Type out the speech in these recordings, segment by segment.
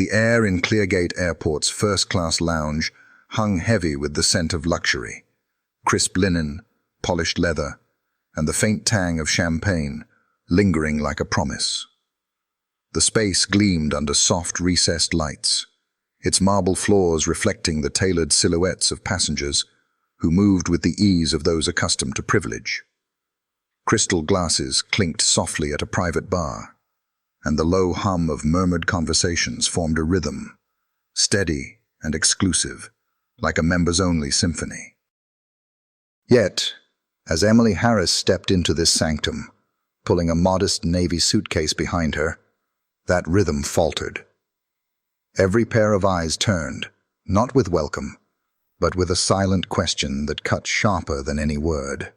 The air in Cleargate Airport's first-class lounge hung heavy with the scent of luxury, crisp linen, polished leather, and the faint tang of champagne lingering like a promise. The space gleamed under soft, recessed lights, its marble floors reflecting the tailored silhouettes of passengers who moved with the ease of those accustomed to privilege. Crystal glasses clinked softly at a private bar, and the low hum of murmured conversations formed a rhythm, steady and exclusive, like a members-only symphony. Yet, as Emily Harris stepped into this sanctum, pulling a modest navy suitcase behind her, that rhythm faltered. Every pair of eyes turned, not with welcome, but with a silent question that cut sharper than any word.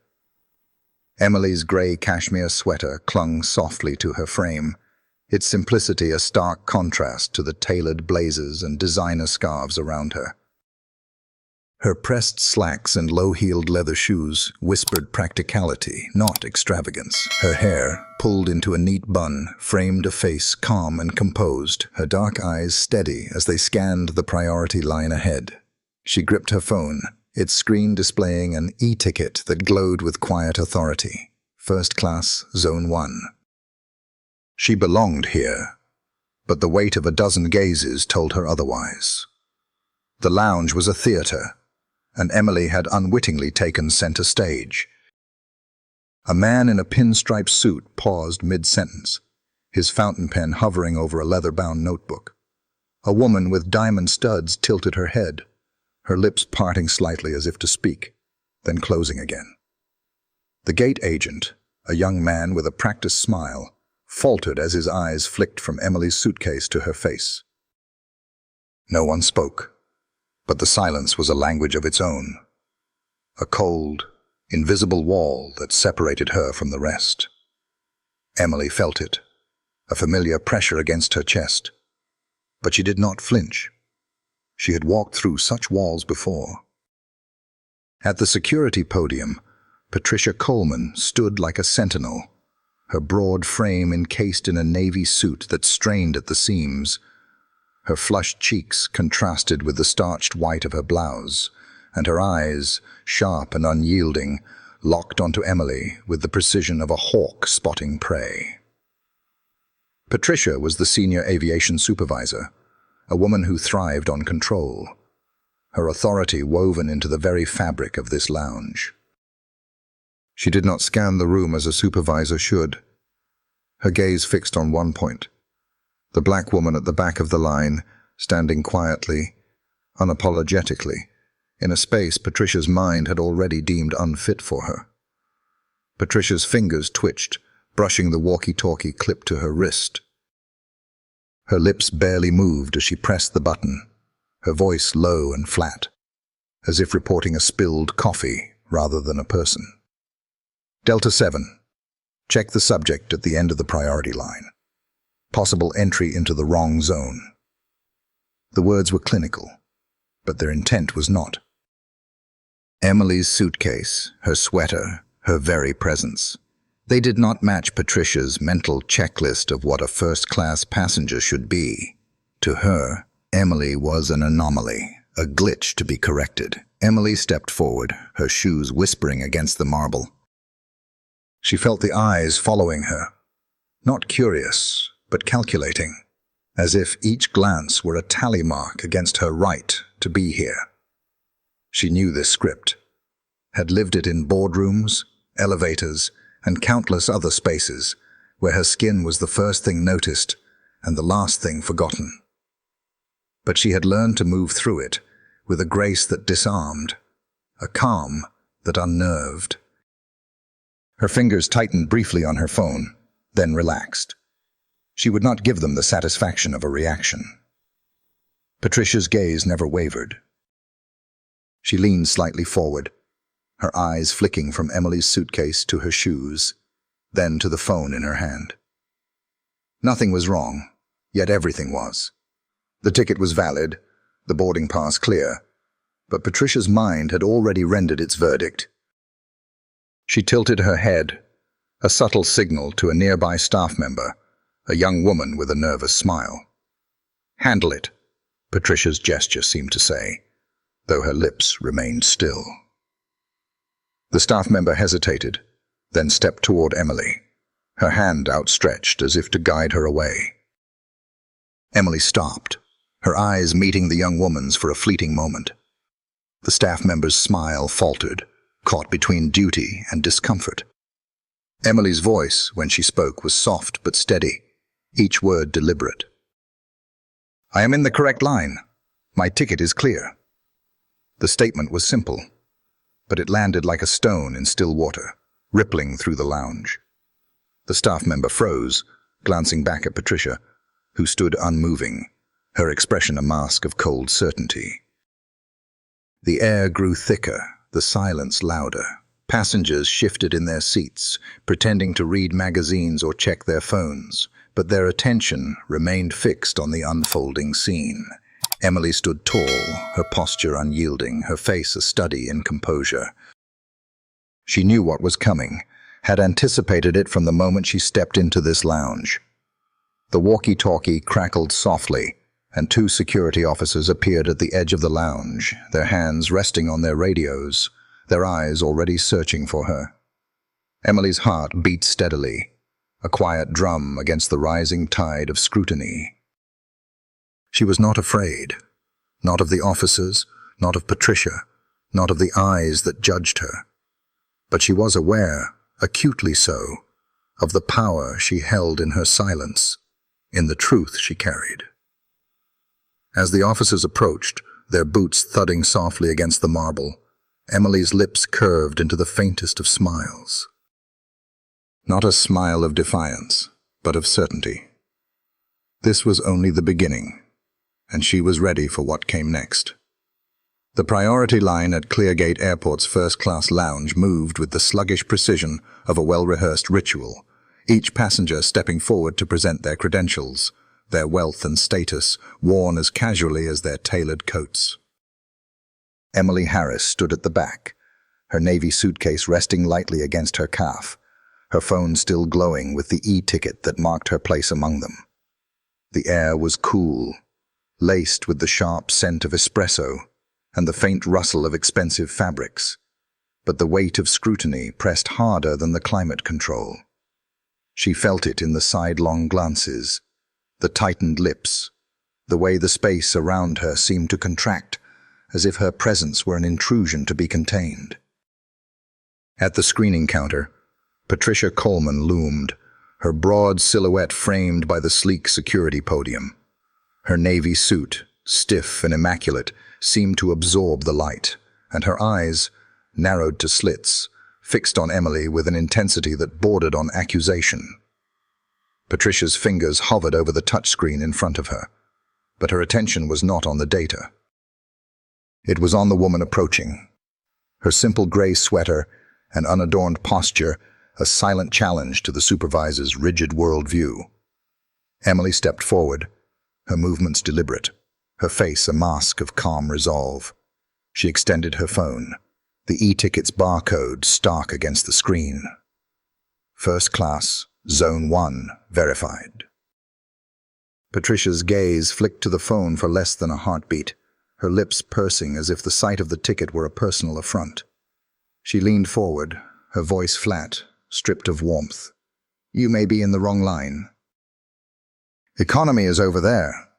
Emily's grey cashmere sweater clung softly to her frame, its simplicity a stark contrast to the tailored blazers and designer scarves around her. Her pressed slacks and low-heeled leather shoes whispered practicality, not extravagance. Her hair, pulled into a neat bun, framed a face calm and composed, her dark eyes steady as they scanned the priority line ahead. She gripped her phone, its screen displaying an e-ticket that glowed with quiet authority. First class, Zone 1. She belonged here, but the weight of a dozen gazes told her otherwise. The lounge was a theater, and Emily had unwittingly taken center stage. A man in a pinstripe suit paused mid-sentence, his fountain pen hovering over a leather-bound notebook. A woman with diamond studs tilted her head, her lips parting slightly as if to speak, then closing again. The gate agent, a young man with a practiced smile, faltered as his eyes flicked from Emily's suitcase to her face. No one spoke, but the silence was a language of its own, a cold, invisible wall that separated her from the rest. Emily felt it, a familiar pressure against her chest, but she did not flinch. She had walked through such walls before. At the security podium, Patricia Coleman stood like a sentinel, her broad frame encased in a navy suit that strained at the seams. Her flushed cheeks contrasted with the starched white of her blouse, and her eyes, sharp and unyielding, locked onto Emily with the precision of a hawk spotting prey. Patricia was the senior aviation supervisor, a woman who thrived on control, her authority woven into the very fabric of this lounge. She did not scan the room as a supervisor should, her gaze fixed on one point. The black woman at the back of the line, standing quietly, unapologetically, in a space Patricia's mind had already deemed unfit for her. Patricia's fingers twitched, brushing the walkie-talkie clipped to her wrist. Her lips barely moved as she pressed the button, her voice low and flat, as if reporting a spilled coffee rather than a person. Delta 7. Check the subject at the end of the priority line. Possible entry into the wrong zone. The words were clinical, but their intent was not. Emily's suitcase, her sweater, her very presence. They did not match Patricia's mental checklist of what a first-class passenger should be. To her, Emily was an anomaly, a glitch to be corrected. Emily stepped forward, her shoes whispering against the marble. She felt the eyes following her, not curious, but calculating, as if each glance were a tally mark against her right to be here. She knew this script, had lived it in boardrooms, elevators, and countless other spaces where her skin was the first thing noticed and the last thing forgotten. But she had learned to move through it with a grace that disarmed, a calm that unnerved. Her fingers tightened briefly on her phone, then relaxed. She would not give them the satisfaction of a reaction. Patricia's gaze never wavered. She leaned slightly forward, her eyes flicking from Emily's suitcase to her shoes, then to the phone in her hand. Nothing was wrong, yet everything was. The ticket was valid, the boarding pass clear, but Patricia's mind had already rendered its verdict. She tilted her head, a subtle signal to a nearby staff member, a young woman with a nervous smile. Handle it, Patricia's gesture seemed to say, though her lips remained still. The staff member hesitated, then stepped toward Emily, her hand outstretched as if to guide her away. Emily stopped, her eyes meeting the young woman's for a fleeting moment. The staff member's smile faltered, caught between duty and discomfort. Emily's voice, when she spoke, was soft but steady, each word deliberate. "I am in the correct line. My ticket is clear." The statement was simple, but it landed like a stone in still water, rippling through the lounge. The staff member froze, glancing back at Patricia, who stood unmoving, her expression a mask of cold certainty. The air grew thicker, the silence louder. Passengers shifted in their seats, pretending to read magazines or check their phones, but their attention remained fixed on the unfolding scene. Emily stood tall, her posture unyielding, her face a study in composure. She knew what was coming, had anticipated it from the moment she stepped into this lounge. The walkie-talkie crackled softly, and 2 security officers appeared at the edge of the lounge, their hands resting on their radios, their eyes already searching for her. Emily's heart beat steadily, a quiet drum against the rising tide of scrutiny. She was not afraid, not of the officers, not of Patricia, not of the eyes that judged her. But she was aware, acutely so, of the power she held in her silence, in the truth she carried. As the officers approached, their boots thudding softly against the marble, Emily's lips curved into the faintest of smiles. Not a smile of defiance, but of certainty. This was only the beginning, and she was ready for what came next. The priority line at Cleargate Airport's first-class lounge moved with the sluggish precision of a well-rehearsed ritual, each passenger stepping forward to present their credentials, their wealth and status worn as casually as their tailored coats. Emily Harris stood at the back, her navy suitcase resting lightly against her calf, her phone still glowing with the e-ticket that marked her place among them. The air was cool, laced with the sharp scent of espresso and the faint rustle of expensive fabrics, but the weight of scrutiny pressed harder than the climate control. She felt it in the sidelong glances, the tightened lips, the way the space around her seemed to contract, as if her presence were an intrusion to be contained. At the screening counter, Patricia Coleman loomed, her broad silhouette framed by the sleek security podium. Her navy suit, stiff and immaculate, seemed to absorb the light, and her eyes, narrowed to slits, fixed on Emily with an intensity that bordered on accusation. Patricia's fingers hovered over the touchscreen in front of her, but her attention was not on the data. It was on the woman approaching, her simple gray sweater and unadorned posture a silent challenge to the supervisor's rigid worldview. Emily stepped forward, her movements deliberate, her face a mask of calm resolve. She extended her phone, the e-ticket's barcode stark against the screen. First class, Zone 1, verified. Patricia's gaze flicked to the phone for less than a heartbeat, her lips pursing as if the sight of the ticket were a personal affront. She leaned forward, her voice flat, stripped of warmth. "You may be in the wrong line." "Economy is over there."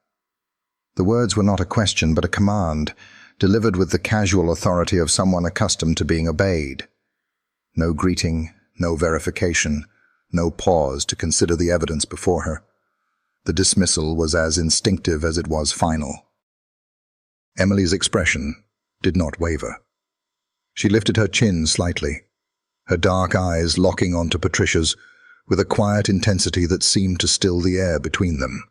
The words were not a question but a command, delivered with the casual authority of someone accustomed to being obeyed. No greeting, no verification, no pause to consider the evidence before her. The dismissal was as instinctive as it was final. Emily's expression did not waver. She lifted her chin slightly, her dark eyes locking onto Patricia's with a quiet intensity that seemed to still the air between them.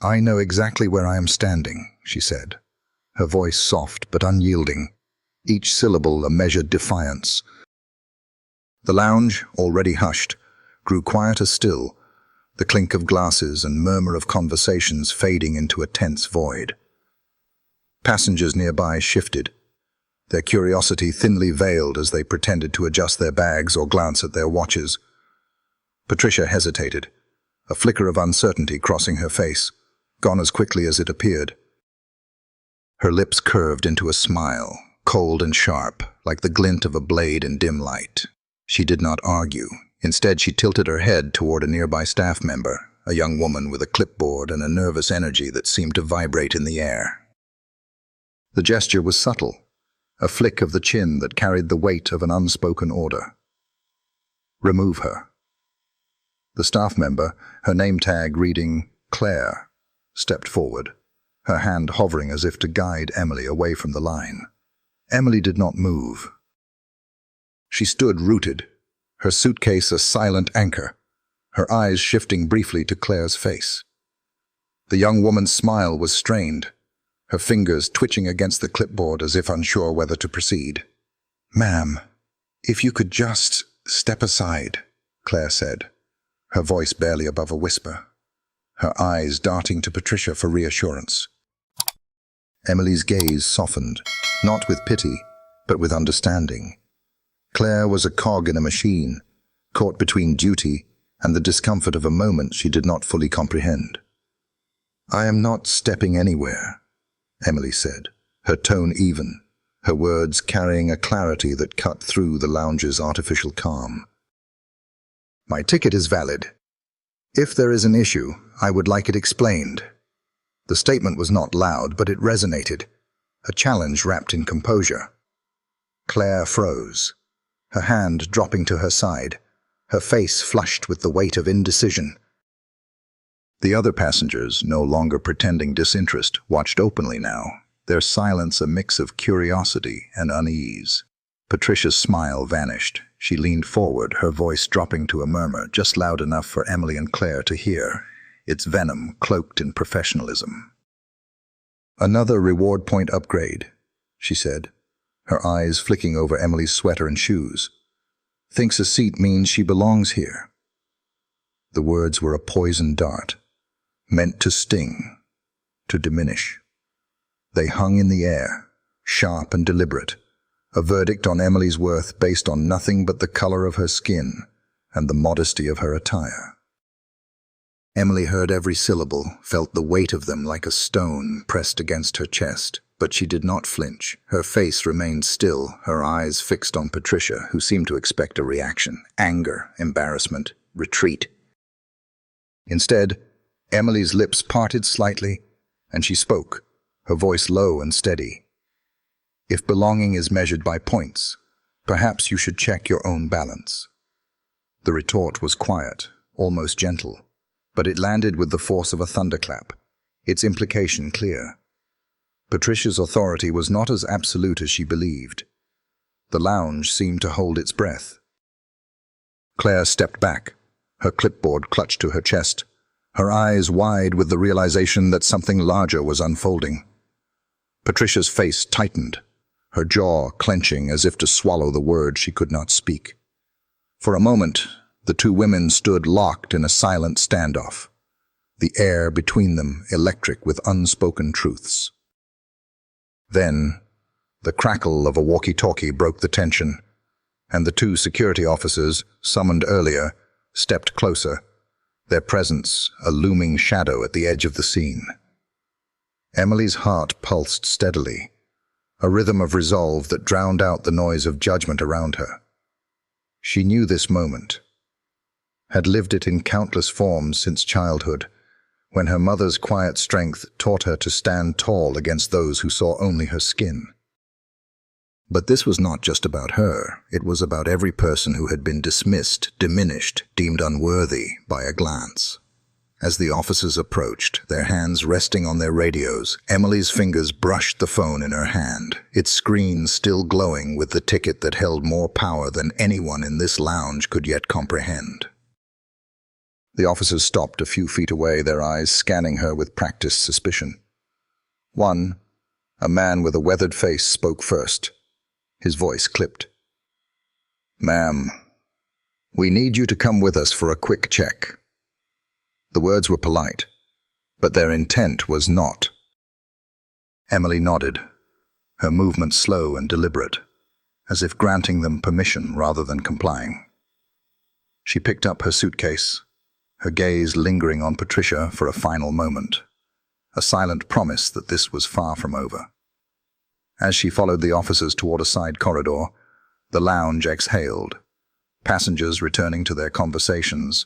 "I know exactly where I am standing," she said, her voice soft but unyielding, each syllable a measured defiance. The lounge, already hushed, grew quieter still, the clink of glasses and murmur of conversations fading into a tense void. Passengers nearby shifted, their curiosity thinly veiled as they pretended to adjust their bags or glance at their watches. Patricia hesitated, a flicker of uncertainty crossing her face, gone as quickly as it appeared. Her lips curved into a smile, cold and sharp, like the glint of a blade in dim light. She did not argue. Instead, she tilted her head toward a nearby staff member, a young woman with a clipboard and a nervous energy that seemed to vibrate in the air. The gesture was subtle, a flick of the chin that carried the weight of an unspoken order. Remove her. The staff member, her name tag reading Claire, stepped forward, her hand hovering as if to guide Emily away from the line. Emily did not move. She stood rooted, her suitcase a silent anchor, her eyes shifting briefly to Claire's face. The young woman's smile was strained, her fingers twitching against the clipboard as if unsure whether to proceed. "Ma'am, if you could just step aside," Claire said, her voice barely above a whisper, her eyes darting to Patricia for reassurance. Emily's gaze softened, not with pity, but with understanding. Claire was a cog in a machine, caught between duty and the discomfort of a moment she did not fully comprehend. "I am not stepping anywhere," Emily said, her tone even, her words carrying a clarity that cut through the lounge's artificial calm. "My ticket is valid. If there is an issue, I would like it explained." The statement was not loud, but it resonated, a challenge wrapped in composure. Claire froze, her hand dropping to her side, her face flushed with the weight of indecision. The other passengers, no longer pretending disinterest, watched openly now, their silence a mix of curiosity and unease. Patricia's smile vanished. She leaned forward, her voice dropping to a murmur just loud enough for Emily and Claire to hear, its venom cloaked in professionalism. "Another reward point upgrade," she said, her eyes flicking over Emily's sweater and shoes. "Thinks a seat means she belongs here." The words were a poisoned dart, meant to sting, to diminish. They hung in the air, sharp and deliberate, a verdict on Emily's worth based on nothing but the color of her skin and the modesty of her attire. Emily heard every syllable, felt the weight of them like a stone pressed against her chest, but she did not flinch. Her face remained still, her eyes fixed on Patricia, who seemed to expect a reaction: anger, embarrassment, retreat. Instead, Emily's lips parted slightly, and she spoke, her voice low and steady. "If belonging is measured by points, perhaps you should check your own balance." The retort was quiet, almost gentle, but it landed with the force of a thunderclap, its implication clear. Patricia's authority was not as absolute as she believed. The lounge seemed to hold its breath. Claire stepped back, her clipboard clutched to her chest, her eyes wide with the realization that something larger was unfolding. Patricia's face tightened, her jaw clenching as if to swallow the words she could not speak. For a moment, the two women stood locked in a silent standoff, the air between them electric with unspoken truths. Then, the crackle of a walkie-talkie broke the tension, and the two security officers, summoned earlier, stepped closer, their presence a looming shadow at the edge of the scene. Emily's heart pulsed steadily, a rhythm of resolve that drowned out the noise of judgment around her. She knew this moment, had lived it in countless forms since childhood, when her mother's quiet strength taught her to stand tall against those who saw only her skin. But this was not just about her, it was about every person who had been dismissed, diminished, deemed unworthy by a glance. As the officers approached, their hands resting on their radios, Emily's fingers brushed the phone in her hand, its screen still glowing with the ticket that held more power than anyone in this lounge could yet comprehend. The officers stopped a few feet away, their eyes scanning her with practiced suspicion. One, a man with a weathered face, spoke first. His voice clipped. "Ma'am, we need you to come with us for a quick check." The words were polite, but their intent was not. Emily nodded, her movement slow and deliberate, as if granting them permission rather than complying. She picked up her suitcase, her gaze lingering on Patricia for a final moment. a silent promise that this was far from over. As she followed the officers toward a side corridor, the lounge exhaled, passengers returning to their conversations,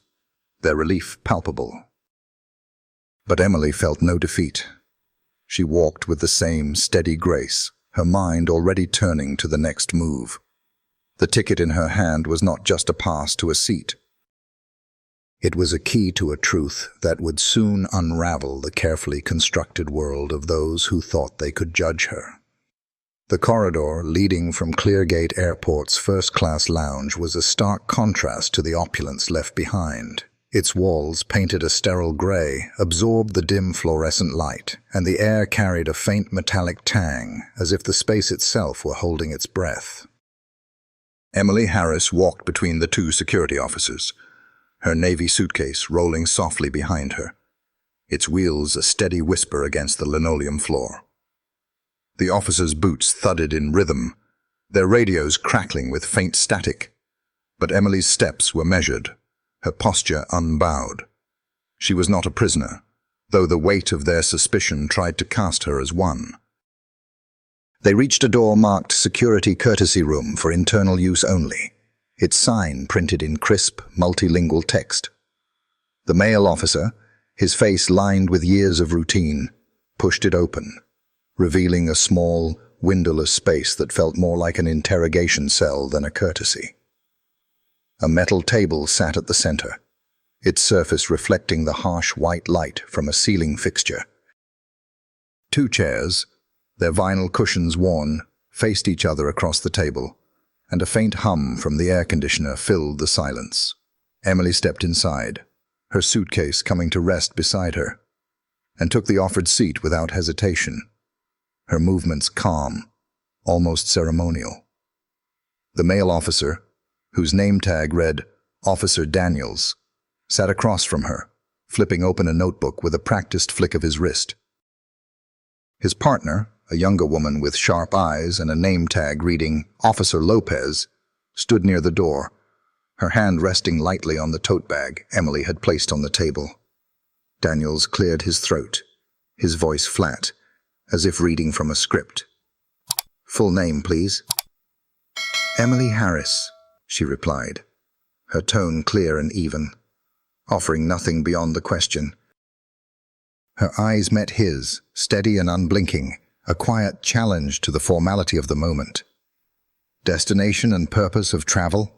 their relief palpable. But Emily felt no defeat. She walked with the same steady grace, her mind already turning to the next move. The ticket in her hand was not just a pass to a seat. It was a key to a truth that would soon unravel the carefully constructed world of those who thought they could judge her. The corridor leading from Cleargate Airport's first-class lounge was a stark contrast to the opulence left behind. Its walls, painted a sterile gray, absorbed the dim fluorescent light, and the air carried a faint metallic tang, as if the space itself were holding its breath. Emily Harris walked between the two security officers, her navy suitcase rolling softly behind her, its wheels a steady whisper against the linoleum floor. The officers' boots thudded in rhythm, their radios crackling with faint static, but Emily's steps were measured, her posture unbowed. She was not a prisoner, though the weight of their suspicion tried to cast her as one. They reached a door marked Security Courtesy Room for internal use only, its sign printed in crisp, multilingual text. The male officer, his face lined with years of routine, pushed it open, revealing a small, windowless space that felt more like an interrogation cell than a courtesy. A metal table sat at the center, its surface reflecting the harsh white light from a ceiling fixture. Two chairs, their vinyl cushions worn, faced each other across the table, and a faint hum from the air conditioner filled the silence. Emily stepped inside, her suitcase coming to rest beside her, and took the offered seat without hesitation, her movements calm, almost ceremonial. The male officer, whose name tag read Officer Daniels, sat across from her, flipping open a notebook with a practiced flick of his wrist. His partner, a younger woman with sharp eyes and a name tag reading Officer Lopez, stood near the door, her hand resting lightly on the tote bag Emily had placed on the table. Daniels cleared his throat, his voice flat, as if reading from a script. "Full name, please." "Emily Harris," she replied, her tone clear and even, offering nothing beyond the question. Her eyes met his, steady and unblinking, a quiet challenge to the formality of the moment. "Destination and purpose of travel?"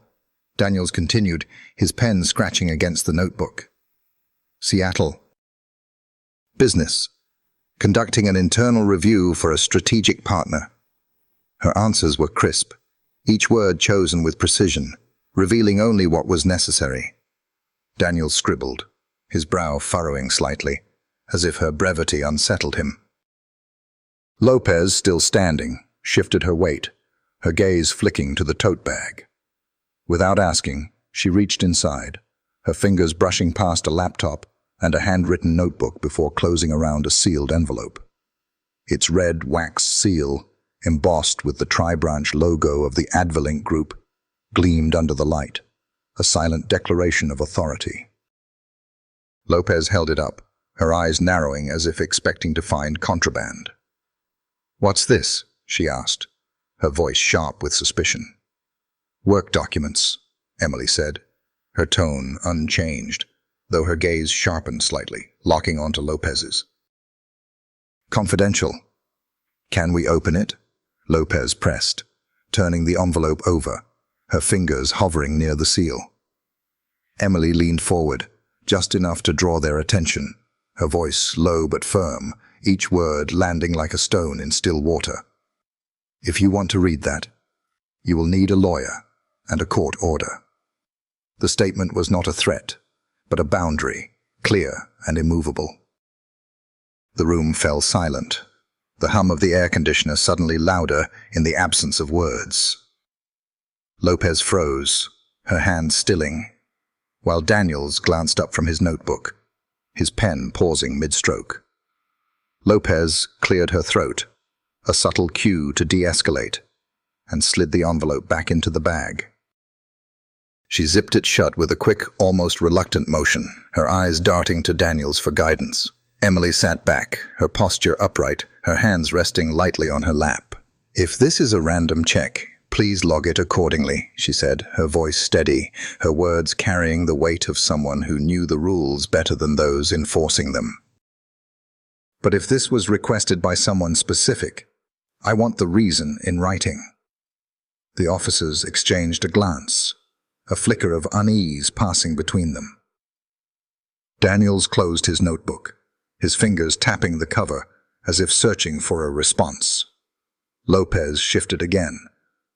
Daniels continued, his pen scratching against the notebook. "Seattle." "Business. Conducting an internal review for a strategic partner." Her answers were crisp, each word chosen with precision, revealing only what was necessary. Daniel scribbled, his brow furrowing slightly, as if her brevity unsettled him. Lopez, still standing, shifted her weight, her gaze flicking to the tote bag. Without asking, she reached inside, her fingers brushing past a laptop and a handwritten notebook before closing around a sealed envelope. Its red wax seal, embossed with the tri-branch logo of the Advalink Group, gleamed under the light, a silent declaration of authority. Lopez held it up, her eyes narrowing as if expecting to find contraband. "What's this?" she asked, her voice sharp with suspicion. "Work documents," Emily said, her tone unchanged, though her gaze sharpened slightly, locking onto Lopez's. "Confidential." "Can we open it?" Lopez pressed, turning the envelope over, her fingers hovering near the seal. Emily leaned forward, just enough to draw their attention, her voice low but firm, each word landing like a stone in still water. "If you want to read that, you will need a lawyer and a court order." The statement was not a threat, but a boundary, clear and immovable. The room fell silent, the hum of the air conditioner suddenly louder in the absence of words. Lopez froze, her hand stilling, while Daniels glanced up from his notebook, his pen pausing mid-stroke. Lopez cleared her throat, a subtle cue to de-escalate, and slid the envelope back into the bag. She zipped it shut with a quick, almost reluctant motion, her eyes darting to Daniels for guidance. Emily sat back, her posture upright, her hands resting lightly on her lap. "If this is a random check, please log it accordingly," she said, her voice steady, her words carrying the weight of someone who knew the rules better than those enforcing them. "But if this was requested by someone specific, I want the reason in writing." The officers exchanged a glance, a flicker of unease passing between them. Daniels closed his notebook, his fingers tapping the cover as if searching for a response. Lopez shifted again,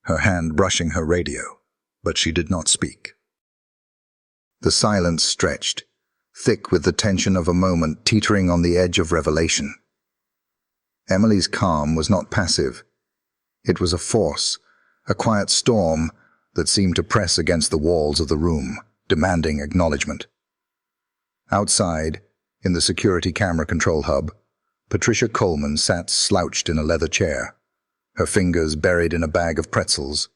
her hand brushing her radio, but she did not speak. The silence stretched, thick with the tension of a moment teetering on the edge of revelation. Emily's calm was not passive. It was a force, a quiet storm that seemed to press against the walls of the room, demanding acknowledgement. Outside, in the security camera control hub, Patricia Coleman sat slouched in a leather chair, her fingers buried in a bag of pretzels.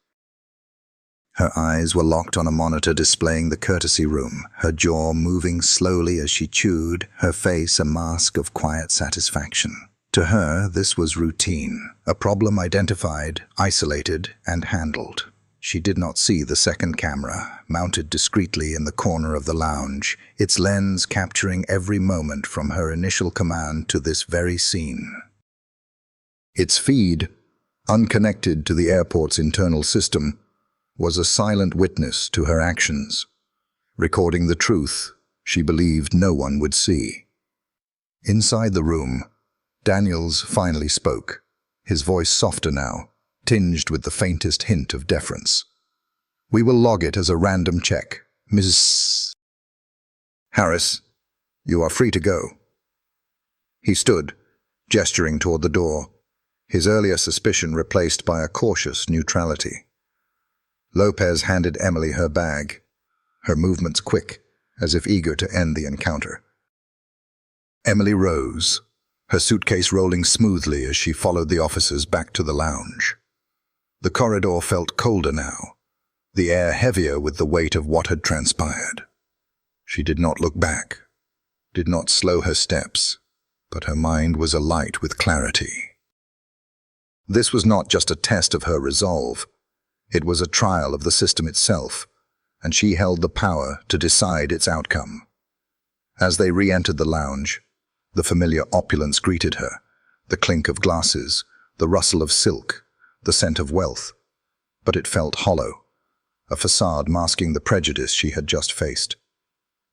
Her eyes were locked on a monitor displaying the courtesy room, her jaw moving slowly as she chewed, her face a mask of quiet satisfaction. To her, this was routine, a problem identified, isolated, and handled. She did not see the second camera, mounted discreetly in the corner of the lounge, its lens capturing every moment from her initial command to this very scene. Its feed, unconnected to the airport's internal system, was a silent witness to her actions, recording the truth she believed no one would see. Inside the room, Daniels finally spoke, his voice softer now, tinged with the faintest hint of deference. "We will log it as a random check, Ms. Harris. You are free to go." He stood, gesturing toward the door, his earlier suspicion replaced by a cautious neutrality. Lopez handed Emily her bag, her movements quick, as if eager to end the encounter. Emily rose, her suitcase rolling smoothly as she followed the officers back to the lounge. The corridor felt colder now, the air heavier with the weight of what had transpired. She did not look back, did not slow her steps, but her mind was alight with clarity. This was not just a test of her resolve. It was a trial of the system itself, and she held the power to decide its outcome. As they re-entered the lounge, the familiar opulence greeted her, the clink of glasses, the rustle of silk, the scent of wealth. But it felt hollow, a facade masking the prejudice she had just faced.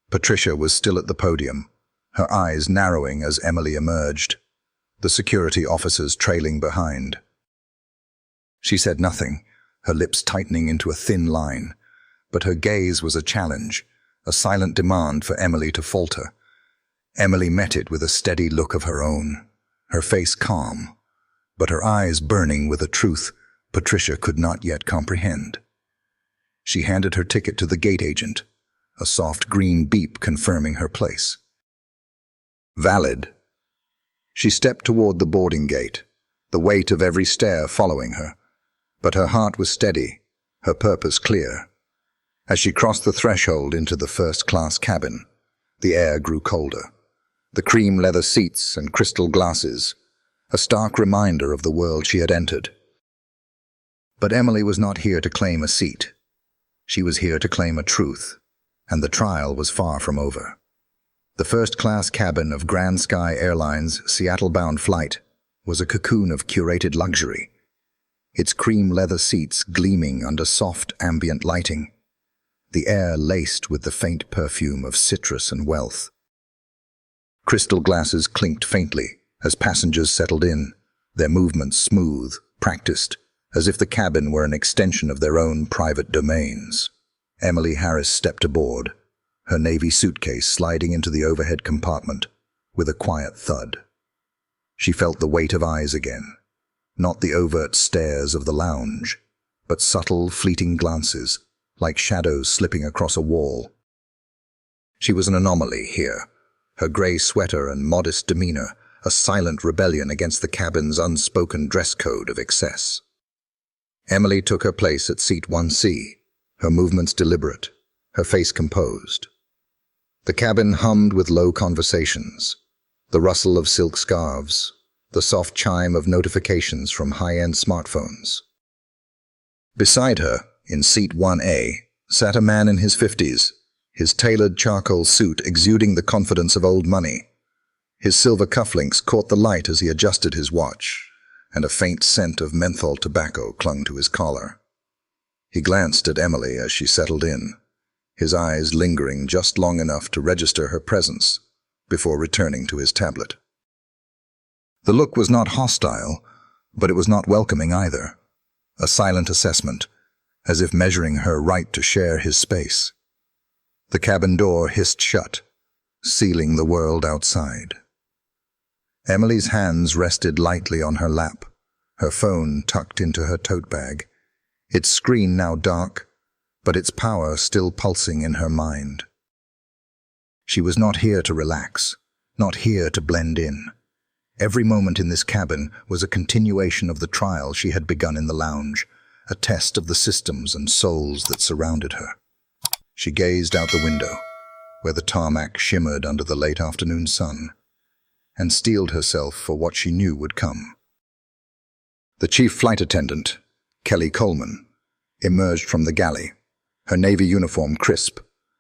Patricia was still at the podium, her eyes narrowing as Emily emerged, the security officers trailing behind. She said nothing, her lips tightening into a thin line, but her gaze was a challenge, a silent demand for Emily to falter. Emily met it with a steady look of her own, her face calm, but her eyes burning with a truth Patricia could not yet comprehend. She handed her ticket to the gate agent, a soft green beep confirming her place. Valid. She stepped toward the boarding gate, the weight of every stare following her, but her heart was steady, her purpose clear. As she crossed the threshold into the first-class cabin, the air grew colder. The cream leather seats and crystal glasses, a stark reminder of the world she had entered. But Emily was not here to claim a seat. She was here to claim a truth, and the trial was far from over. The first-class cabin of Grand Sky Airline's Seattle-bound flight was a cocoon of curated luxury, its cream leather seats gleaming under soft ambient lighting, the air laced with the faint perfume of citrus and wealth. Crystal glasses clinked faintly as passengers settled in, their movements smooth, practiced, as if the cabin were an extension of their own private domains. Emily Harris stepped aboard, her navy suitcase sliding into the overhead compartment with a quiet thud. She felt the weight of eyes again, not the overt stares of the lounge, but subtle, fleeting glances, like shadows slipping across a wall. She was an anomaly here, her grey sweater and modest demeanor a silent rebellion against the cabin's unspoken dress code of excess. Emily took her place at seat 1C, her movements deliberate, her face composed. The cabin hummed with low conversations, The rustle of silk scarves, the soft chime of notifications from high-end smartphones. Beside her, in seat 1A, sat a man in his 50s, his tailored charcoal suit exuding the confidence of old money. His silver cufflinks caught the light as he adjusted his watch, and a faint scent of menthol tobacco clung to his collar. He glanced at Emily as she settled in, his eyes lingering just long enough to register her presence before returning to his tablet. The look was not hostile, but it was not welcoming either. A silent assessment, as if measuring her right to share his space. The cabin door hissed shut, sealing the world outside. Emily's hands rested lightly on her lap, her phone tucked into her tote bag, its screen now dark, but its power still pulsing in her mind. She was not here to relax, not here to blend in. Every moment in this cabin was a continuation of the trial she had begun in the lounge, a test of the systems and souls that surrounded her. She gazed out the window, where the tarmac shimmered under the late afternoon sun, and steeled herself for what she knew would come. The chief flight attendant, Kelly Coleman, emerged from the galley, her navy uniform crisp,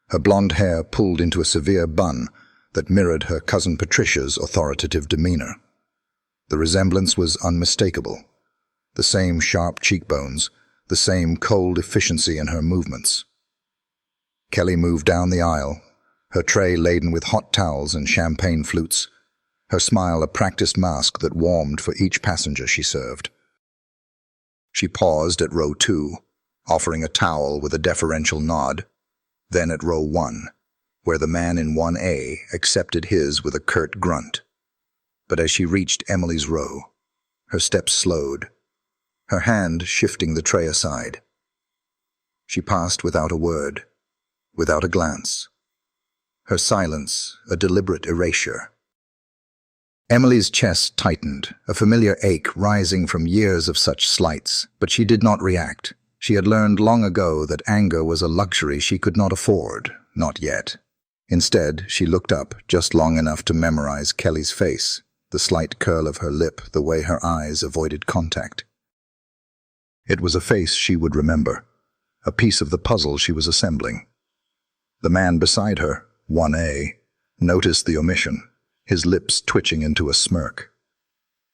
her blonde hair pulled into a severe bun that mirrored her cousin Patricia's authoritative demeanor. The resemblance was unmistakable. The same sharp cheekbones, the same cold efficiency in her movements. Kelly moved down the aisle, her tray laden with hot towels and champagne flutes, her smile a practiced mask that warmed for each passenger she served. She paused at row 2, offering a towel with a deferential nod, then at row 1, where the man in 1A accepted his with a curt grunt. But as she reached Emily's row, her steps slowed, her hand shifting the tray aside. She passed without a word, without a glance, her silence a deliberate erasure. Emily's chest tightened, a familiar ache rising from years of such slights, but she did not react. She had learned long ago that anger was a luxury she could not afford, not yet. Instead, she looked up just long enough to memorize Kelly's face, the slight curl of her lip, the way her eyes avoided contact. It was a face she would remember, a piece of the puzzle she was assembling. The man beside her, 1A, noticed the omission, his lips twitching into a smirk.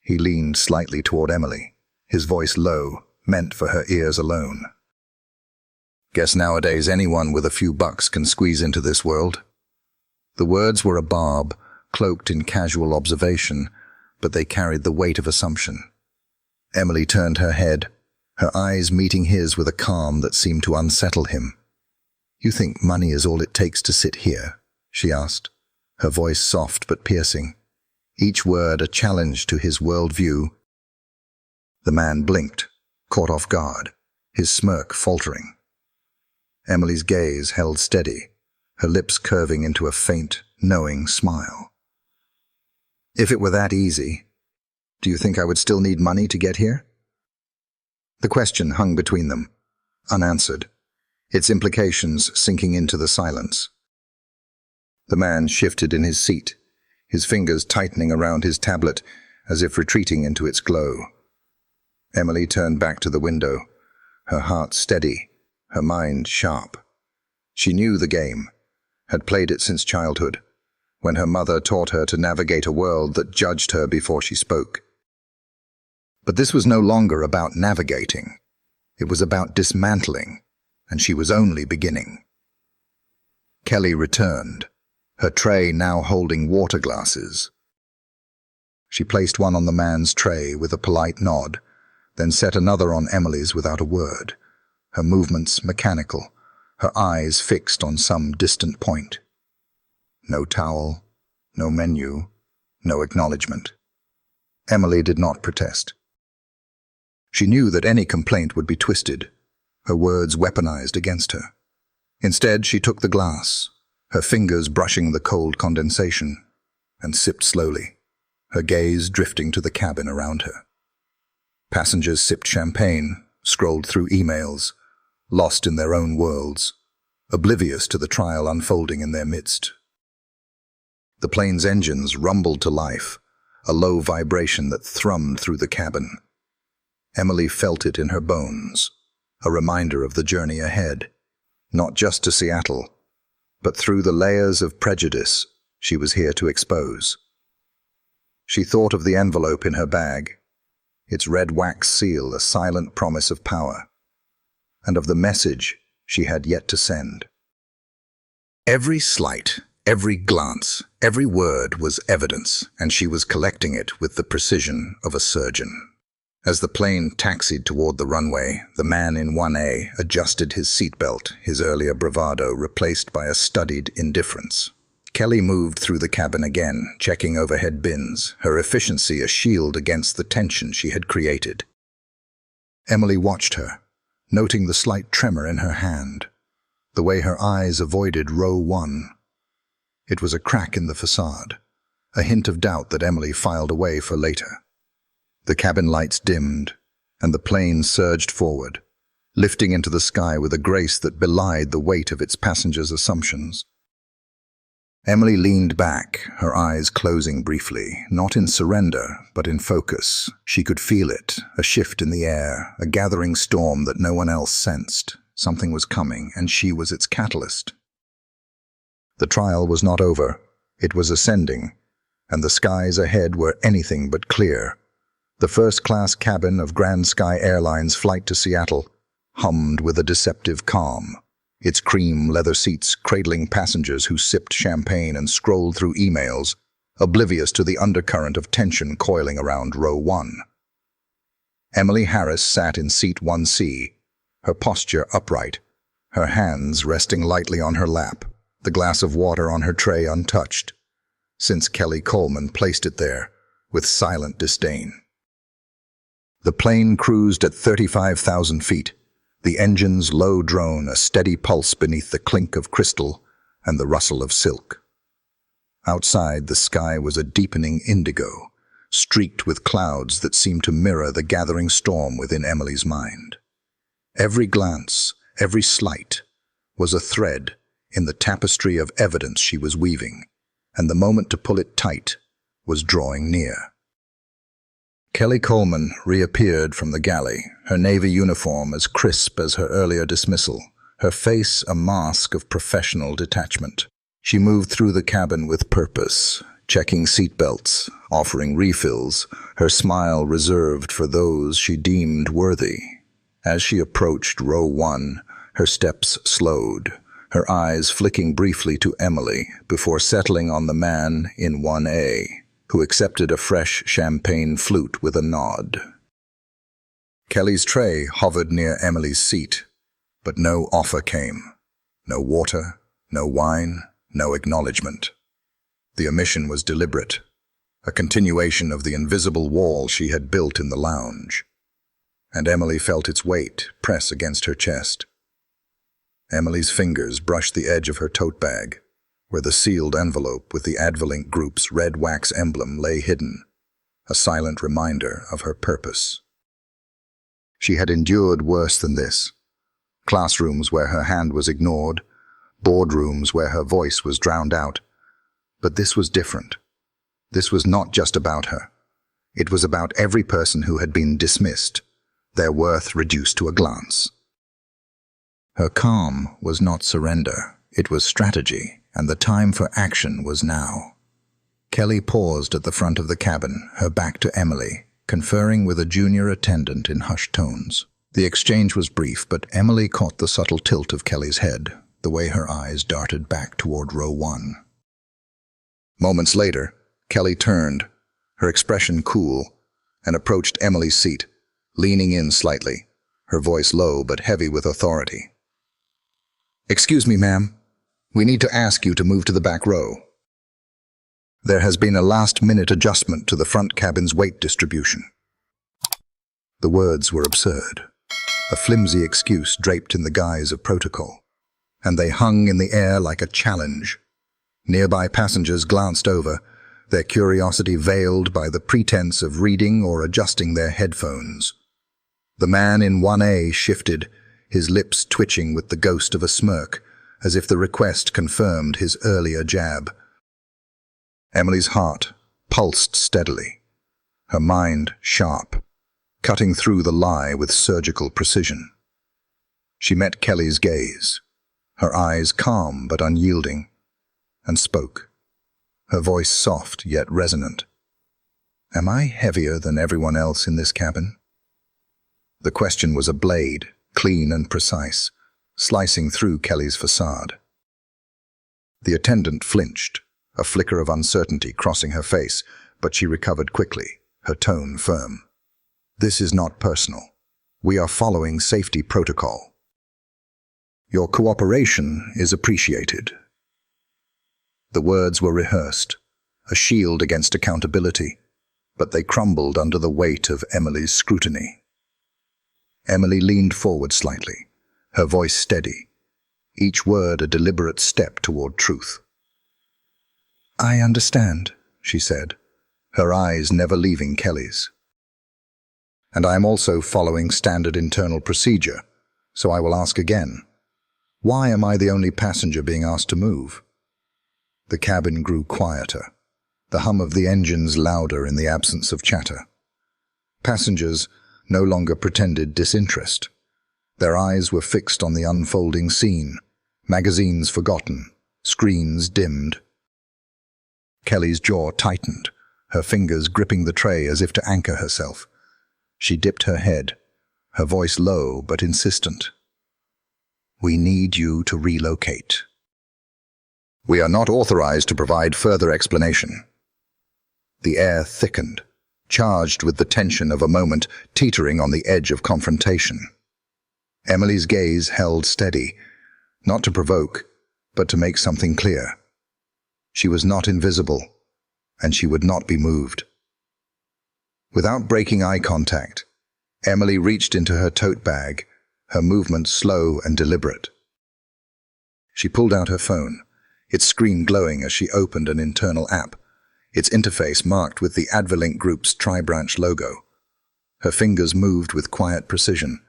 He leaned slightly toward Emily, his voice low, meant for her ears alone. "Guess nowadays anyone with a few bucks can squeeze into this world." The words were a barb, cloaked in casual observation, but they carried the weight of assumption. Emily turned her head, her eyes meeting his with a calm that seemed to unsettle him. "You think money is all it takes to sit here?" she asked, her voice soft but piercing, each word a challenge to his worldview. The man blinked, caught off guard, his smirk faltering. Emily's gaze held steady, her lips curving into a faint, knowing smile. "If it were that easy, do you think I would still need money to get here?" The question hung between them, unanswered, its implications sinking into the silence. The man shifted in his seat, his fingers tightening around his tablet as if retreating into its glow. Emily turned back to the window, her heart steady, her mind sharp. She knew the game, had played it since childhood, when her mother taught her to navigate a world that judged her before she spoke. But this was no longer about navigating. It was about dismantling, and she was only beginning. Kelly returned, her tray now holding water glasses. She placed one on the man's tray with a polite nod, then set another on Emily's without a word, her movements mechanical, her eyes fixed on some distant point. No towel, no menu, no acknowledgement. Emily did not protest. She knew that any complaint would be twisted, her words weaponized against her. Instead, she took the glass, her fingers brushing the cold condensation, and sipped slowly, her gaze drifting to the cabin around her. Passengers sipped champagne, scrolled through emails, lost in their own worlds, oblivious to the trial unfolding in their midst. The plane's engines rumbled to life, a low vibration that thrummed through the cabin. Emily felt it in her bones, a reminder of the journey ahead, not just to Seattle, but through the layers of prejudice she was here to expose. She thought of the envelope in her bag, its red wax seal a silent promise of power, and of the message she had yet to send. Every slight, every glance, every word was evidence, and she was collecting it with the precision of a surgeon. As the plane taxied toward the runway, the man in 1A adjusted his seatbelt, his earlier bravado replaced by a studied indifference. Kelly moved through the cabin again, checking overhead bins, her efficiency a shield against the tension she had created. Emily watched her, noting the slight tremor in her hand, the way her eyes avoided row 1. It was a crack in the facade, a hint of doubt that Emily filed away for later. The cabin lights dimmed, and the plane surged forward, lifting into the sky with a grace that belied the weight of its passengers' assumptions. Emily leaned back, her eyes closing briefly, not in surrender, but in focus. She could feel it, a shift in the air, a gathering storm that no one else sensed. Something was coming, and she was its catalyst. The trial was not over. It was ascending, and the skies ahead were anything but clear. The first-class cabin of Grand Sky Airline's flight to Seattle hummed with a deceptive calm, its cream leather seats cradling passengers who sipped champagne and scrolled through emails, oblivious to the undercurrent of tension coiling around row 1. Emily Harris sat in seat 1C, her posture upright, her hands resting lightly on her lap, the glass of water on her tray untouched, since Kelly Coleman placed it there with silent disdain. The plane cruised at 35,000 feet, the engine's low drone a steady pulse beneath the clink of crystal and the rustle of silk. Outside, the sky was a deepening indigo, streaked with clouds that seemed to mirror the gathering storm within Emily's mind. Every glance, every slight, was a thread in the tapestry of evidence she was weaving, and the moment to pull it tight was drawing near. Kelly Coleman reappeared from the galley, her navy uniform as crisp as her earlier dismissal, her face a mask of professional detachment. She moved through the cabin with purpose, checking seatbelts, offering refills, her smile reserved for those she deemed worthy. As she approached row 1, her steps slowed, her eyes flicking briefly to Emily before settling on the man in 1A, who accepted a fresh champagne flute with a nod. Kelly's tray hovered near Emily's seat, but no offer came. No water, no wine, no acknowledgement. The omission was deliberate, a continuation of the invisible wall she had built in the lounge, and Emily felt its weight press against her chest. Emily's fingers brushed the edge of her tote bag, where the sealed envelope with the Advalink Group's red wax emblem lay hidden, a silent reminder of her purpose. She had endured worse than this. Classrooms where her hand was ignored, boardrooms where her voice was drowned out. But this was different. This was not just about her. It was about every person who had been dismissed, their worth reduced to a glance. Her calm was not surrender, it was strategy, and the time for action was now. Kelly paused at the front of the cabin, her back to Emily, conferring with a junior attendant in hushed tones. The exchange was brief, but Emily caught the subtle tilt of Kelly's head, the way her eyes darted back toward row 1. Moments later, Kelly turned, her expression cool, and approached Emily's seat, leaning in slightly, her voice low but heavy with authority. "Excuse me, ma'am. We need to ask you to move to the back row. There has been a last-minute adjustment to the front cabin's weight distribution." The words were absurd, a flimsy excuse draped in the guise of protocol, and they hung in the air like a challenge. Nearby passengers glanced over, their curiosity veiled by the pretense of reading or adjusting their headphones. The man in 1A shifted, his lips twitching with the ghost of a smirk, as if the request confirmed his earlier jab. Emily's heart pulsed steadily, her mind sharp, cutting through the lie with surgical precision. She met Kelly's gaze, her eyes calm but unyielding, and spoke, her voice soft yet resonant. "Am I heavier than everyone else in this cabin?" The question was a blade, clean and precise, slicing through Kelly's facade. The attendant flinched, a flicker of uncertainty crossing her face, but she recovered quickly, her tone firm. "This is not personal. We are following safety protocol. Your cooperation is appreciated." The words were rehearsed, a shield against accountability, but they crumbled under the weight of Emily's scrutiny. Emily leaned forward slightly, her voice steady, each word a deliberate step toward truth. "I understand," she said, her eyes never leaving Kelly's. "And I am also following standard internal procedure, so I will ask again. Why am I the only passenger being asked to move?" The cabin grew quieter, the hum of the engines louder in the absence of chatter. Passengers no longer pretended disinterest. Their eyes were fixed on the unfolding scene, magazines forgotten, screens dimmed. Kelly's jaw tightened, her fingers gripping the tray as if to anchor herself. She dipped her head, her voice low but insistent. "We need you to relocate. We are not authorized to provide further explanation." The air thickened, charged with the tension of a moment teetering on the edge of confrontation. Emily's gaze held steady, not to provoke, but to make something clear. She was not invisible, and she would not be moved. Without breaking eye contact, Emily reached into her tote bag, her movements slow and deliberate. She pulled out her phone, its screen glowing as she opened an internal app, its interface marked with the Advalink Group's tri-branch logo. Her fingers moved with quiet precision,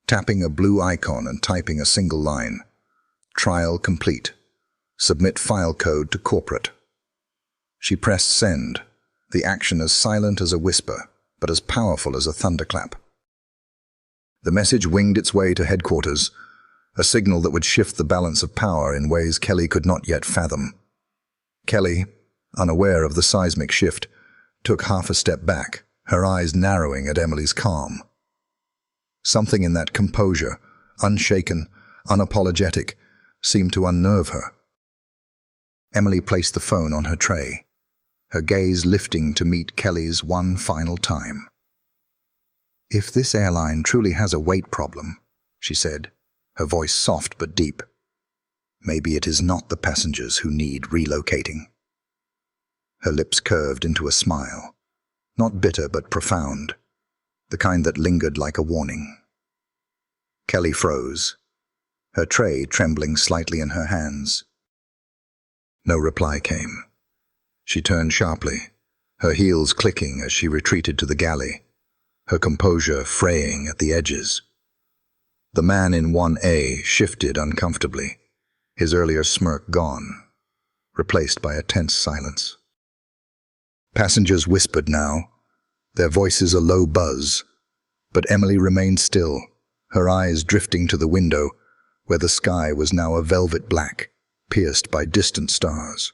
tapping a blue icon and typing a single line. "Trial complete. Submit file code to corporate." She pressed send, the action as silent as a whisper, but as powerful as a thunderclap. The message winged its way to headquarters, a signal that would shift the balance of power in ways Kelly could not yet fathom. Kelly, unaware of the seismic shift, took half a step back, her eyes narrowing at Emily's calm. Something in that composure, unshaken, unapologetic, seemed to unnerve her. Emily placed the phone on her tray, her gaze lifting to meet Kelly's one final time. "If this airline truly has a weight problem," she said, her voice soft but deep, "maybe it is not the passengers who need relocating." Her lips curved into a smile, not bitter but profound, the kind that lingered like a warning. Kelly froze, her tray trembling slightly in her hands. No reply came. She turned sharply, her heels clicking as she retreated to the galley, her composure fraying at the edges. The man in 1A shifted uncomfortably, his earlier smirk gone, replaced by a tense silence. Passengers whispered now, their voices a low buzz, but Emily remained still, her eyes drifting to the window, where the sky was now a velvet black, pierced by distant stars.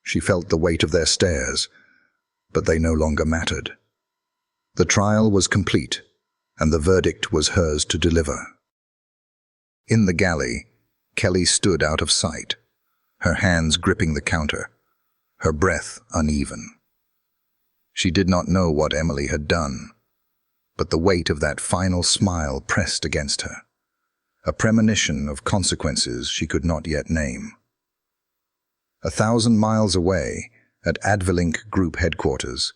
She felt the weight of their stares, but they no longer mattered. The trial was complete, and the verdict was hers to deliver. In the galley, Kelly stood out of sight, her hands gripping the counter, her breath uneven. She did not know what Emily had done, but the weight of that final smile pressed against her, a premonition of consequences she could not yet name. 1,000 miles away, at Advalink Group headquarters,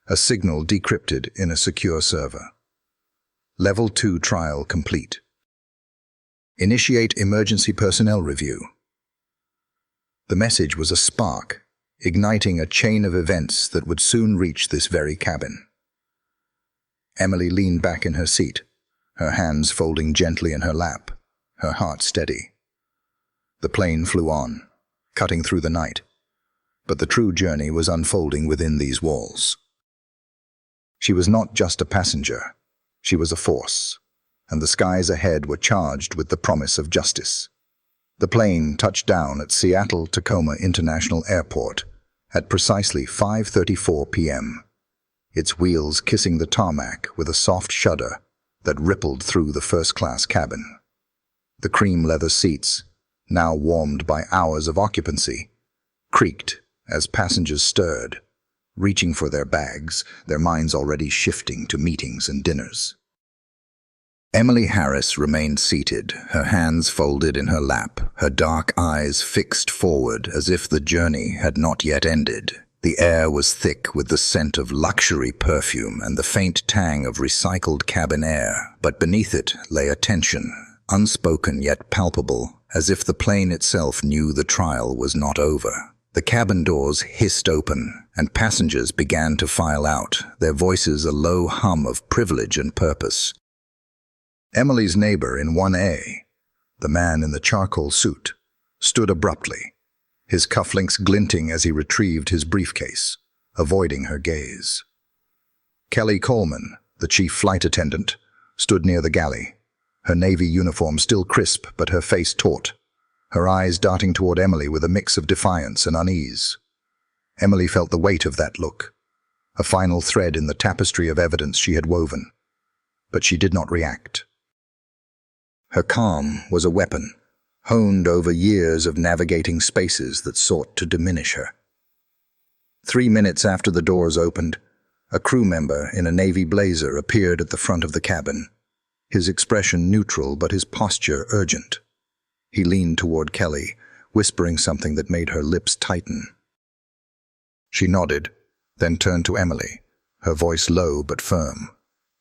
a signal decrypted in a secure server. Level 2 trial complete. Initiate emergency personnel review. The message was a spark, igniting a chain of events that would soon reach this very cabin. Emily leaned back in her seat, her hands folding gently in her lap, her heart steady. The plane flew on, cutting through the night, But the true journey was unfolding within these walls. She was not just a passenger. She was a force, and the skies ahead were charged with the promise of justice. The plane touched down at Seattle-Tacoma International Airport at precisely 5:34 p.m., its wheels kissing the tarmac with a soft shudder that rippled through the first-class cabin. The cream leather seats, now warmed by hours of occupancy, creaked as passengers stirred, reaching for their bags, their minds already shifting to meetings and dinners. Emily Harris remained seated, her hands folded in her lap, her dark eyes fixed forward as if the journey had not yet ended. The air was thick with the scent of luxury perfume and the faint tang of recycled cabin air, but beneath it lay a tension, unspoken yet palpable, as if the plane itself knew the trial was not over. The cabin doors hissed open, and passengers began to file out, their voices a low hum of privilege and purpose. Emily's neighbor in 1A, the man in the charcoal suit, stood abruptly, his cufflinks glinting as he retrieved his briefcase, avoiding her gaze. Kelly Coleman, the chief flight attendant, stood near the galley, her navy uniform still crisp but her face taut, her eyes darting toward Emily with a mix of defiance and unease. Emily felt the weight of that look, a final thread in the tapestry of evidence she had woven, but she did not react. Her calm was a weapon, honed over years of navigating spaces that sought to diminish her. 3 minutes after the doors opened, a crew member in a navy blazer appeared at the front of the cabin, his expression neutral but his posture urgent. He leaned toward Kelly, whispering something that made her lips tighten. She nodded, then turned to Emily, her voice low but firm,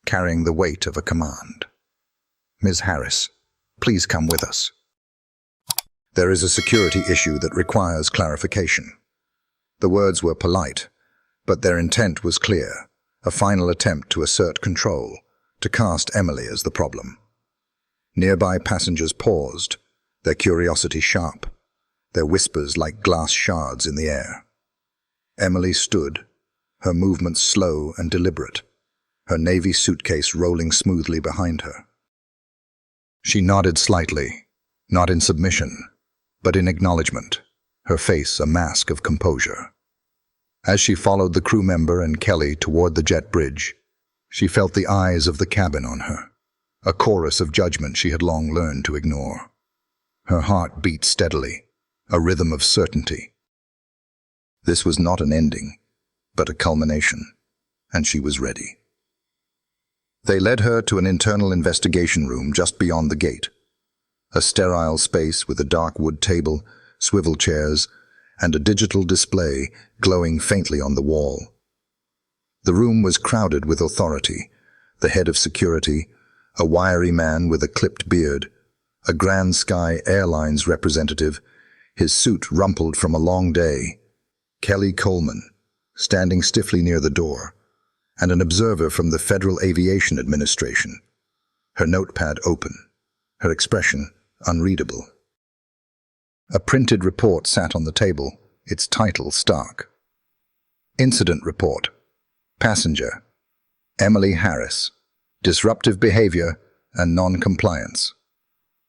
carrying the weight of a command. "Ms. Harris, please come with us. There is a security issue that requires clarification." The words were polite, but their intent was clear, a final attempt to assert control, to cast Emily as the problem. Nearby passengers paused, their curiosity sharp, their whispers like glass shards in the air. Emily stood, her movements slow and deliberate, her navy suitcase rolling smoothly behind her. She nodded slightly, not in submission, but in acknowledgement, her face a mask of composure. As she followed the crew member and Kelly toward the jet bridge, she felt the eyes of the cabin on her, a chorus of judgment she had long learned to ignore. Her heart beat steadily, a rhythm of certainty. This was not an ending, but a culmination, and she was ready. They led her to an internal investigation room just beyond the gate, a sterile space with a dark wood table, swivel chairs, and a digital display glowing faintly on the wall. The room was crowded with authority, the head of security, a wiry man with a clipped beard, a Grand Sky Airlines representative, his suit rumpled from a long day, Kelly Coleman, standing stiffly near the door, and an observer from the Federal Aviation Administration, her notepad open, her expression unreadable. A printed report sat on the table, its title stark. Incident Report. Passenger, Emily Harris. Disruptive behavior and non-compliance.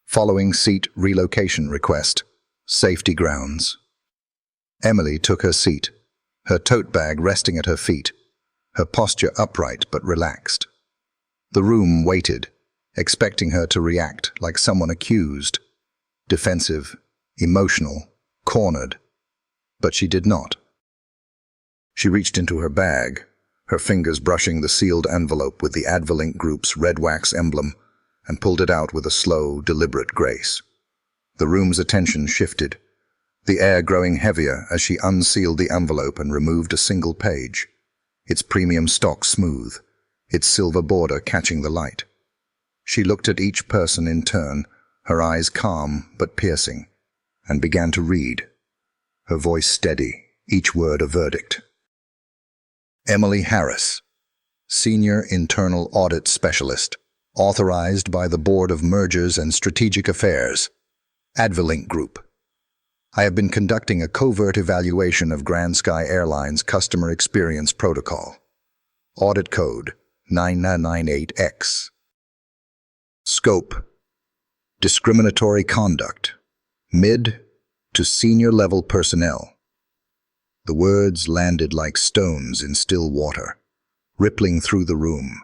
Following seat relocation request. Safety grounds. Emily took her seat, her tote bag resting at her feet, her posture upright but relaxed. The room waited, expecting her to react like someone accused, defensive, emotional, cornered, but she did not. She reached into her bag, her fingers brushing the sealed envelope with the Advalink Group's red wax emblem, and pulled it out with a slow, deliberate grace. The room's attention shifted, the air growing heavier as she unsealed the envelope and removed a single page, its premium stock smooth, its silver border catching the light. She looked at each person in turn, her eyes calm but piercing, and began to read, her voice steady, each word a verdict. Emily Harris, Senior Internal Audit Specialist, authorized by the Board of Mergers and Strategic Affairs, Advalink Group. I have been conducting a covert evaluation of Grand Sky Airlines Customer Experience Protocol. Audit Code 9998X. Scope: discriminatory conduct, mid to senior level personnel. The words landed like stones in still water, rippling through the room,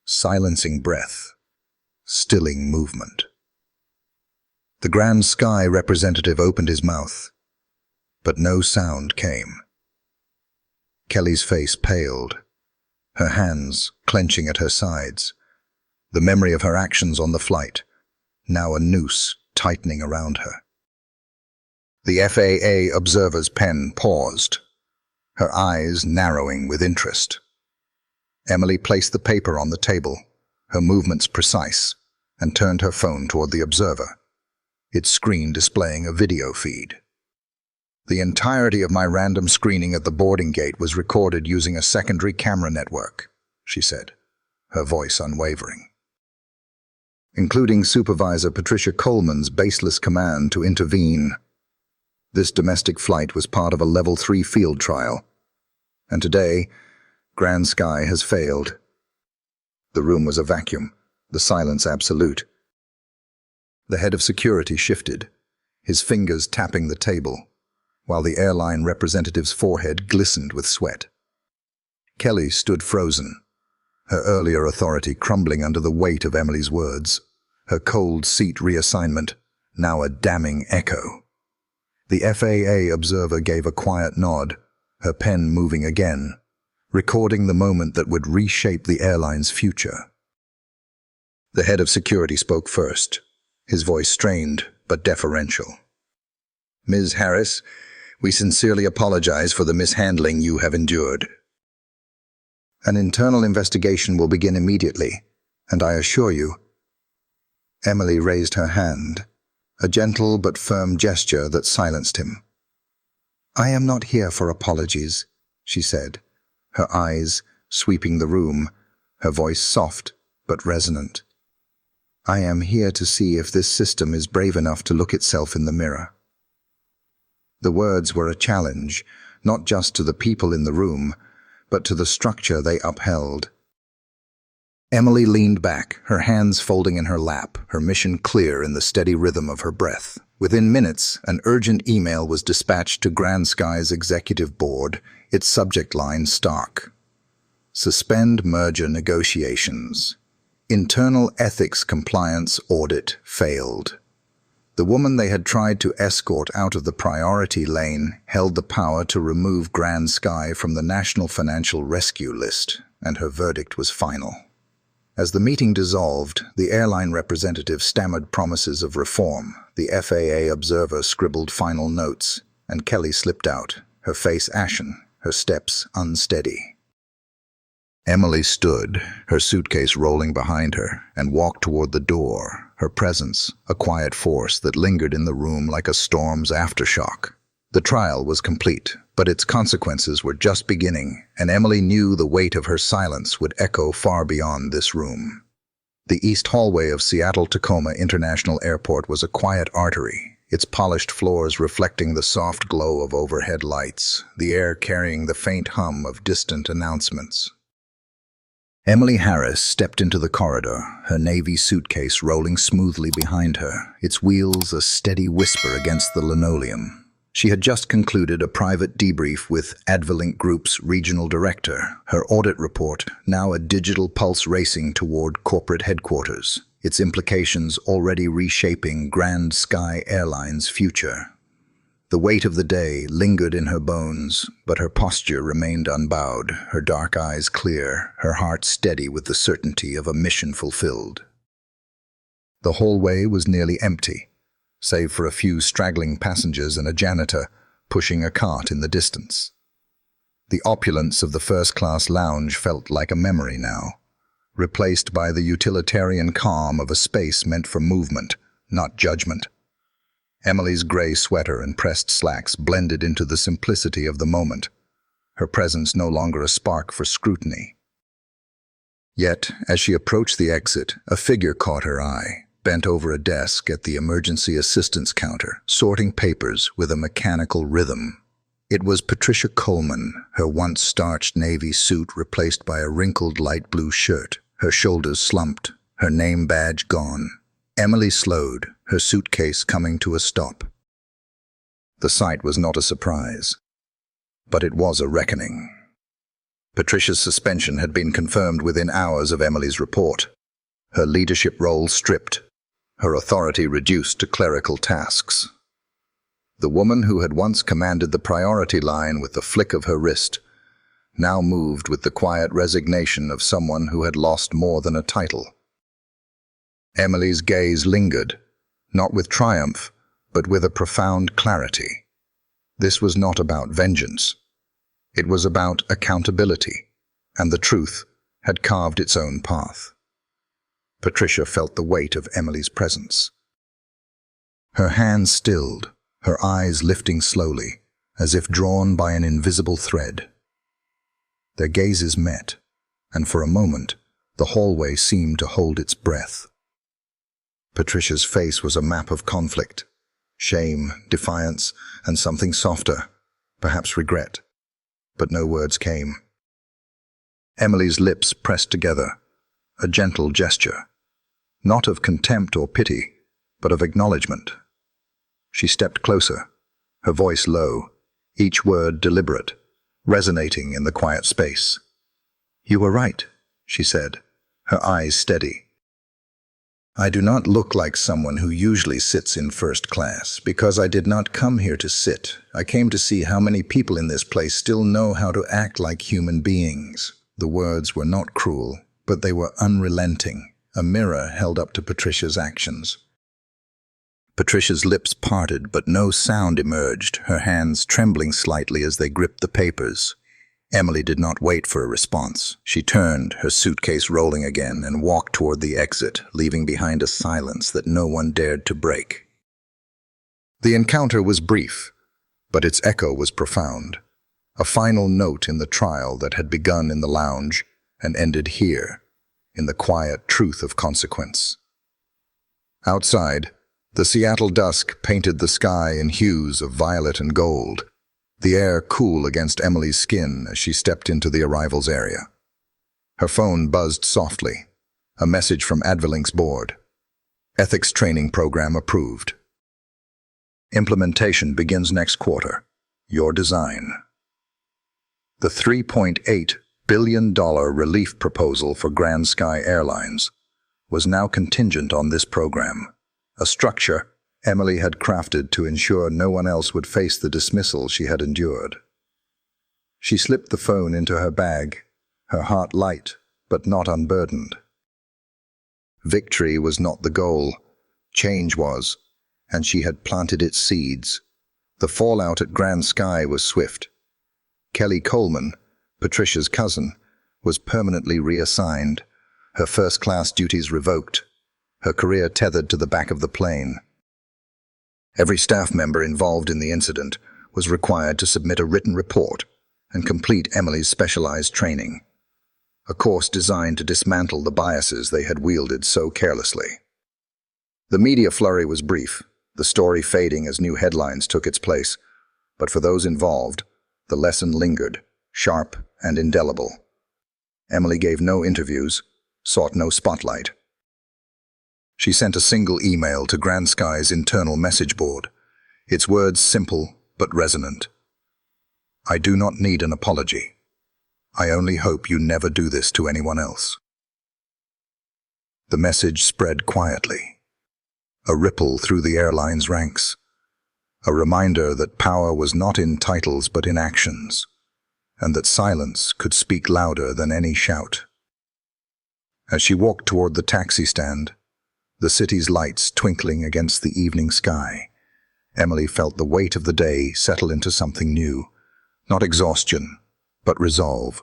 silencing breath, stilling movement. The Grand Sky representative opened his mouth, but no sound came. Kelly's face paled, her hands clenching at her sides, the memory of her actions on the flight, now a noose tightening around her. The FAA observer's pen paused, her eyes narrowing with interest. Emily placed the paper on the table, her movements precise, and turned her phone toward the observer, its screen displaying a video feed. The entirety of my random screening at the boarding gate was recorded using a secondary camera network, she said, her voice unwavering. Including Supervisor Patricia Coleman's baseless command to intervene. This domestic flight was part of a Level 3 field trial, and today, Grand Sky has failed. The room was a vacuum, the silence absolute. The head of security shifted, his fingers tapping the table, while the airline representative's forehead glistened with sweat. Kelly stood frozen, her earlier authority crumbling under the weight of Emily's words, her cold seat reassignment now a damning echo. The FAA observer gave a quiet nod, her pen moving again, recording the moment that would reshape the airline's future. The head of security spoke first, his voice strained but deferential. "Ms. Harris, we sincerely apologize for the mishandling you have endured. An internal investigation will begin immediately, and I assure you—" Emily raised her hand, a gentle but firm gesture that silenced him. "I am not here for apologies," she said, her eyes sweeping the room, her voice soft but resonant. "I am here to see if this system is brave enough to look itself in the mirror." The words were a challenge, not just to the people in the room, but to the structure they upheld. Emily leaned back, her hands folding in her lap, her mission clear in the steady rhythm of her breath. Within minutes, an urgent email was dispatched to Grand Sky's executive board, its subject line stark: "Suspend merger negotiations. Internal ethics compliance audit failed." The woman they had tried to escort out of the priority lane held the power to remove Grand Sky from the National Financial Rescue List, and her verdict was final. As the meeting dissolved, the airline representative stammered promises of reform, the FAA observer scribbled final notes, and Kelly slipped out, her face ashen, her steps unsteady. Emily stood, her suitcase rolling behind her, and walked toward the door, her presence a quiet force that lingered in the room like a storm's aftershock. The trial was complete, but its consequences were just beginning, and Emily knew the weight of her silence would echo far beyond this room. The east hallway of Seattle-Tacoma International Airport was a quiet artery, its polished floors reflecting the soft glow of overhead lights, the air carrying the faint hum of distant announcements. Emily Harris stepped into the corridor, her navy suitcase rolling smoothly behind her, its wheels a steady whisper against the linoleum. She had just concluded a private debrief with Advalink Group's regional director, her audit report now a digital pulse racing toward corporate headquarters, its implications already reshaping Grand Sky Airlines' future. The weight of the day lingered in her bones, but her posture remained unbowed, her dark eyes clear, her heart steady with the certainty of a mission fulfilled. The hallway was nearly empty, save for a few straggling passengers and a janitor pushing a cart in the distance. The opulence of the first-class lounge felt like a memory now, replaced by the utilitarian calm of a space meant for movement, not judgment. Emily's gray sweater and pressed slacks blended into the simplicity of the moment, her presence no longer a spark for scrutiny. Yet, as she approached the exit, a figure caught her eye, bent over a desk at the emergency assistance counter, sorting papers with a mechanical rhythm. It was Patricia Coleman, her once starched navy suit replaced by a wrinkled light blue shirt, her shoulders slumped, her name badge gone. Emily slowed, her suitcase coming to a stop. The sight was not a surprise, but it was a reckoning. Patricia's suspension had been confirmed within hours of Emily's report. Her leadership role stripped, her authority reduced to clerical tasks. The woman who had once commanded the priority line with the flick of her wrist now moved with the quiet resignation of someone who had lost more than a title. Emily's gaze lingered, not with triumph, but with a profound clarity. This was not about vengeance. It was about accountability, and the truth had carved its own path. Patricia felt the weight of Emily's presence. Her hands stilled, her eyes lifting slowly, as if drawn by an invisible thread. Their gazes met, and for a moment, the hallway seemed to hold its breath. Patricia's face was a map of conflict, shame, defiance, and something softer, perhaps regret. But no words came. Emily's lips pressed together, a gentle gesture, not of contempt or pity, but of acknowledgement. She stepped closer, her voice low, each word deliberate, resonating in the quiet space. "You were right," she said, her eyes steady. "I do not look like someone who usually sits in first class, because I did not come here to sit. I came to see how many people in this place still know how to act like human beings." The words were not cruel, but they were unrelenting, a mirror held up to Patricia's actions. Patricia's lips parted, but no sound emerged, her hands trembling slightly as they gripped the papers. Emily did not wait for a response. She turned, her suitcase rolling again, and walked toward the exit, leaving behind a silence that no one dared to break. The encounter was brief, but its echo was profound. A final note in the trial that had begun in the lounge and ended here, in the quiet truth of consequence. Outside, the Seattle dusk painted the sky in hues of violet and gold, the air cool against Emily's skin as she stepped into the arrivals area. Her phone buzzed softly, a message from Advilink's board. Ethics training program approved. Implementation begins next quarter. Your design. The $3.8 billion relief proposal for Grand Sky Airlines was now contingent on this program, a structure Emily had crafted to ensure no one else would face the dismissal she had endured. She slipped the phone into her bag, her heart light, but not unburdened. Victory was not the goal, change was, and she had planted its seeds. The fallout at Grand Sky was swift. Kelly Coleman, Patricia's cousin, was permanently reassigned, her first-class duties revoked, her career tethered to the back of the plane. Every staff member involved in the incident was required to submit a written report and complete Emily's specialized training, a course designed to dismantle the biases they had wielded so carelessly. The media flurry was brief, the story fading as new headlines took its place, but for those involved, the lesson lingered, sharp and indelible. Emily gave no interviews, sought no spotlight. She sent a single email to Grand Sky's internal message board, its words simple but resonant. "I do not need an apology. I only hope you never do this to anyone else." The message spread quietly, a ripple through the airline's ranks, a reminder that power was not in titles but in actions, and that silence could speak louder than any shout. As she walked toward the taxi stand, the city's lights twinkling against the evening sky, Emily felt the weight of the day settle into something new, not exhaustion, but resolve.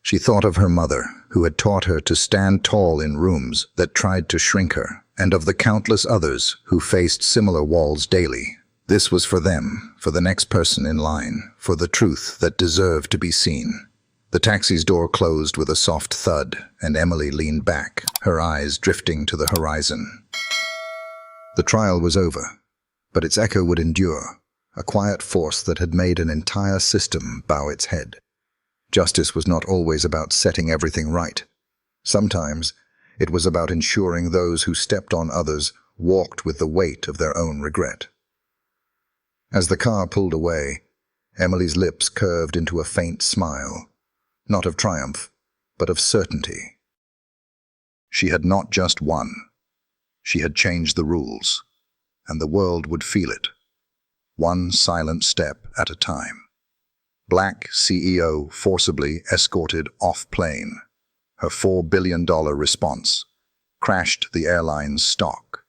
She thought of her mother, who had taught her to stand tall in rooms that tried to shrink her, and of the countless others who faced similar walls daily. This was for them, for the next person in line, for the truth that deserved to be seen. The taxi's door closed with a soft thud, and Emily leaned back, her eyes drifting to the horizon. The trial was over, but its echo would endure, a quiet force that had made an entire system bow its head. Justice was not always about setting everything right. Sometimes it was about ensuring those who stepped on others walked with the weight of their own regret. As the car pulled away, Emily's lips curved into a faint smile, not of triumph, but of certainty. She had not just won. She had changed the rules, and the world would feel it, one silent step at a time. Black CEO forcibly escorted off plane. Her $4 billion response crashed the airline's stock.